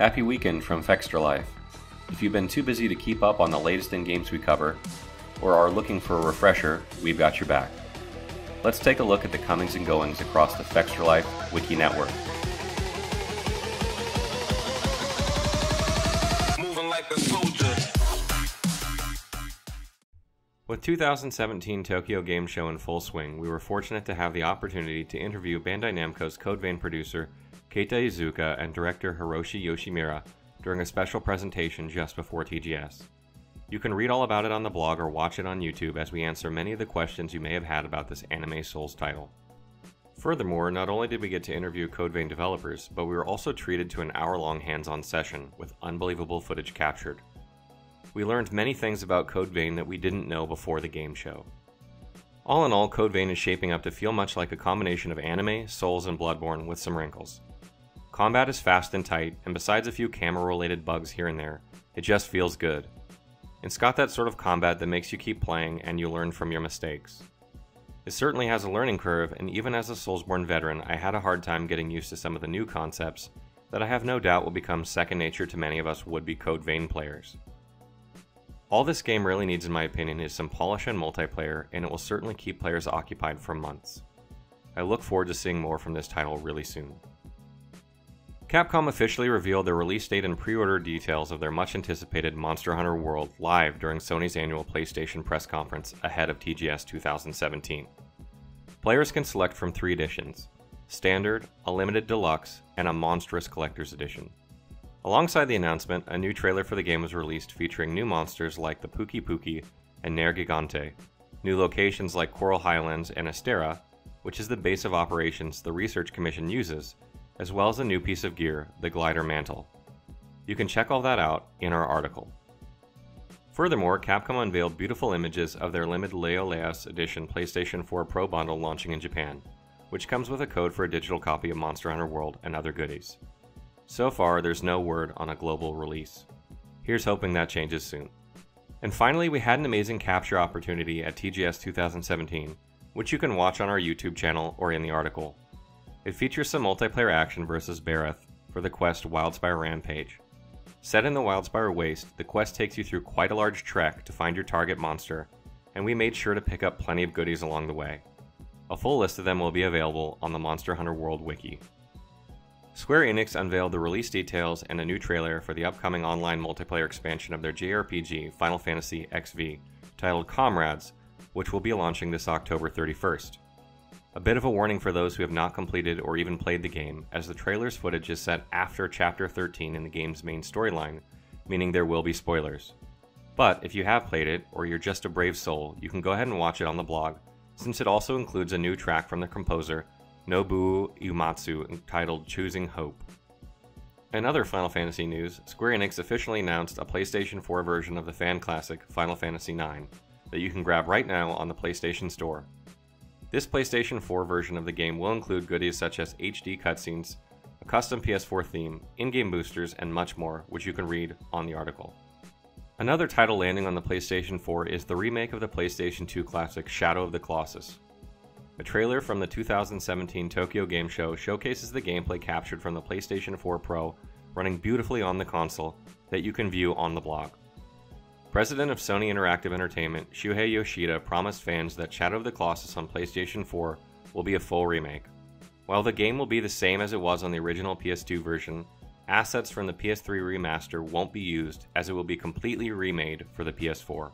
Happy weekend from Fextralife. If you've been too busy to keep up on the latest in games we cover, or are looking for a refresher, we've got your back. Let's take a look at the comings and goings across the Fextralife Wiki Network. Moving like a soldier. With 2017 Tokyo Game Show in full swing, we were fortunate to have the opportunity to interview Bandai Namco's Code Vein producer Keita Iizuka and director Hiroshi Yoshimura during a special presentation just before TGS. You can read all about it on the blog or watch it on YouTube as we answer many of the questions you may have had about this anime Souls title. Furthermore, not only did we get to interview Code Vein developers, but we were also treated to an hour-long hands-on session with unbelievable footage captured. We learned many things about Code Vein that we didn't know before the game show. All in all, Code Vein is shaping up to feel much like a combination of anime, Souls, and Bloodborne with some wrinkles. Combat is fast and tight, and besides a few camera-related bugs here and there, it just feels good. It's got that sort of combat that makes you keep playing and you learn from your mistakes. It certainly has a learning curve, and even as a Soulsborne veteran, I had a hard time getting used to some of the new concepts that I have no doubt will become second nature to many of us would-be Code Vein players. All this game really needs, in my opinion, is some polish and multiplayer, and it will certainly keep players occupied for months. I look forward to seeing more from this title really soon. Capcom officially revealed their release date and pre-order details of their much-anticipated Monster Hunter World live during Sony's annual PlayStation press conference ahead of TGS 2017. Players can select from 3 editions: Standard, a Limited Deluxe, and a Monstrous Collector's Edition. Alongside the announcement, a new trailer for the game was released featuring new monsters like the Puki Puki and Nair Gigante, new locations like Coral Highlands and Astera, which is the base of operations the Research Commission uses, as well as a new piece of gear, the Glider Mantle. You can check all that out in our article. Furthermore, Capcom unveiled beautiful images of their limited Leo Leas Edition PlayStation 4 Pro bundle launching in Japan, which comes with a code for a digital copy of Monster Hunter World and other goodies. So far, there's no word on a global release. Here's hoping that changes soon. And finally, we had an amazing capture opportunity at TGS 2017, which you can watch on our YouTube channel or in the article. It features some multiplayer action versus Bareth for the quest Wildspire Rampage. Set in the Wildspire Waste, the quest takes you through quite a large trek to find your target monster, and we made sure to pick up plenty of goodies along the way. A full list of them will be available on the Monster Hunter World Wiki. Square Enix unveiled the release details and a new trailer for the upcoming online multiplayer expansion of their JRPG Final Fantasy XV, titled Comrades, which will be launching this October 31st. A bit of a warning for those who have not completed or even played the game, as the trailer's footage is set after Chapter 13 in the game's main storyline, meaning there will be spoilers. But if you have played it, or you're just a brave soul, you can go ahead and watch it on the blog, since it also includes a new track from the composer Nobuo Uematsu entitled Choosing Hope. In other Final Fantasy news, Square Enix officially announced a PlayStation 4 version of the fan classic Final Fantasy IX that you can grab right now on the PlayStation Store. This PlayStation 4 version of the game will include goodies such as HD cutscenes, a custom PS4 theme, in-game boosters, and much more, which you can read on the article. Another title landing on the PlayStation 4 is the remake of the PlayStation 2 classic Shadow of the Colossus. A trailer from the 2017 Tokyo Game Show showcases the gameplay captured from the PlayStation 4 Pro running beautifully on the console that you can view on the blog. President of Sony Interactive Entertainment, Shuhei Yoshida, promised fans that Shadow of the Colossus on PlayStation 4 will be a full remake. While the game will be the same as it was on the original PS2 version, assets from the PS3 remaster won't be used, as it will be completely remade for the PS4.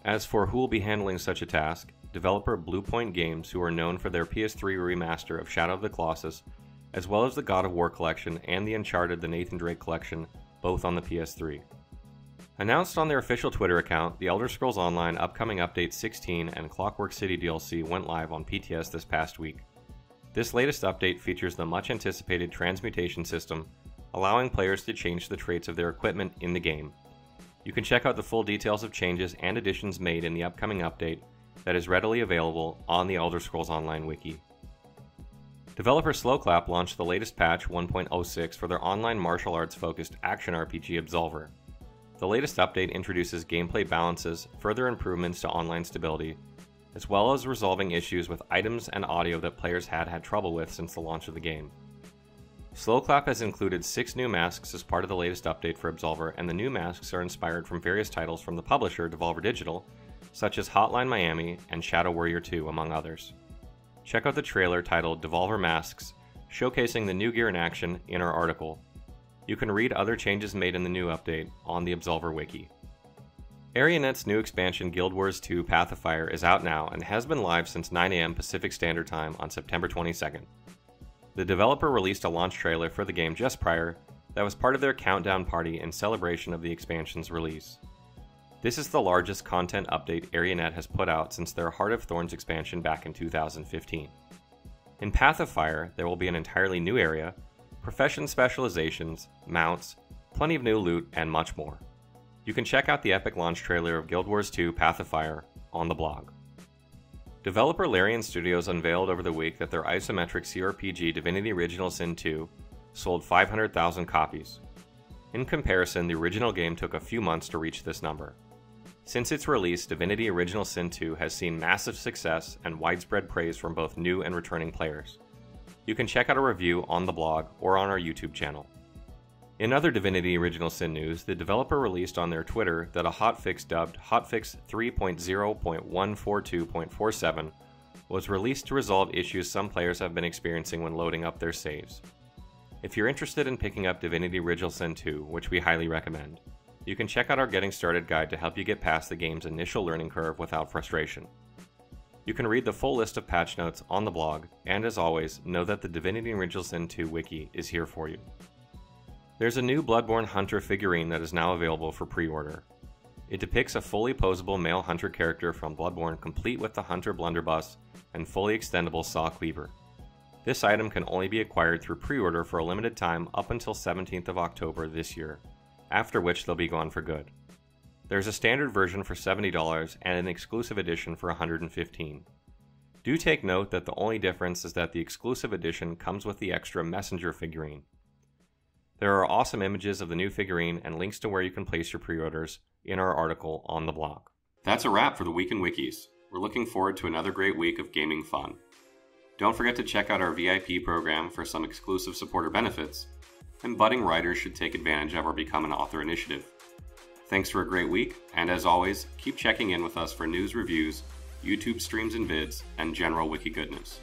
As for who will be handling such a task, developer Bluepoint Games, who are known for their PS3 remaster of Shadow of the Colossus, as well as the God of War collection and the Uncharted The Nathan Drake collection, both on the PS3. Announced on their official Twitter account, The Elder Scrolls Online upcoming Update 16 and Clockwork City DLC went live on PTS this past week. This latest update features the much-anticipated transmutation system, allowing players to change the traits of their equipment in the game. You can check out the full details of changes and additions made in the upcoming update that is readily available on the Elder Scrolls Online wiki. Developer Slowclap launched the latest patch 1.06 for their online martial arts-focused action RPG Absolver. The latest update introduces gameplay balances, further improvements to online stability, as well as resolving issues with items and audio that players had trouble with since the launch of the game. Slowclap has included 6 new masks as part of the latest update for Absolver, and the new masks are inspired from various titles from the publisher Devolver Digital, such as Hotline Miami and Shadow Warrior 2, among others. Check out the trailer titled Devolver Masks, showcasing the new gear in action, in our article. You can read other changes made in the new update on the Absolver wiki. AreaNet's new expansion Guild Wars 2 Path of Fire is out now and has been live since 9 AM Pacific Standard Time on September 22nd. The developer released a launch trailer for the game just prior that was part of their countdown party in celebration of the expansion's release. This is the largest content update AreaNet has put out since their Heart of Thorns expansion back in 2015. In Path of Fire, there will be an entirely new area, profession specializations, mounts, plenty of new loot, and much more. You can check out the epic launch trailer of Guild Wars 2 Path of Fire on the blog. Developer Larian Studios unveiled over the week that their isometric CRPG Divinity Original Sin 2 sold 500,000 copies. In comparison, the original game took a few months to reach this number. Since its release, Divinity Original Sin 2 has seen massive success and widespread praise from both new and returning players. You can check out a review on the blog or on our YouTube channel. In other Divinity Original Sin news, the developer released on their Twitter that a hotfix dubbed Hotfix 3.0.142.47 was released to resolve issues some players have been experiencing when loading up their saves. If you're interested in picking up Divinity Original Sin 2, which we highly recommend, you can check out our Getting Started guide to help you get past the game's initial learning curve without frustration. You can read the full list of patch notes on the blog, and as always, know that the Divinity Original Sin 2 wiki is here for you. There's a new Bloodborne Hunter figurine that is now available for pre-order. It depicts a fully posable male hunter character from Bloodborne complete with the Hunter blunderbuss and fully extendable saw cleaver. This item can only be acquired through pre-order for a limited time up until 17th of October this year, after which they'll be gone for good. There's a standard version for $70 and an exclusive edition for $115. Do take note that the only difference is that the exclusive edition comes with the extra messenger figurine. There are awesome images of the new figurine and links to where you can place your pre-orders in our article on the blog. That's a wrap for the Week in Wikis. We're looking forward to another great week of gaming fun. Don't forget to check out our VIP program for some exclusive supporter benefits, and budding writers should take advantage of our Become an Author initiative. Thanks for a great week, and as always, keep checking in with us for news, reviews, YouTube streams and vids, and general wiki goodness.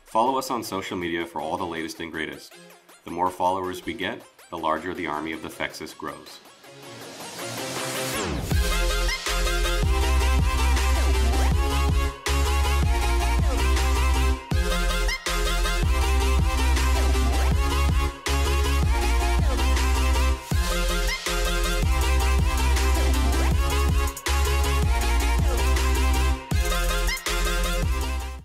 Follow us on social media for all the latest and greatest. The more followers we get, the larger the army of the Fexus grows.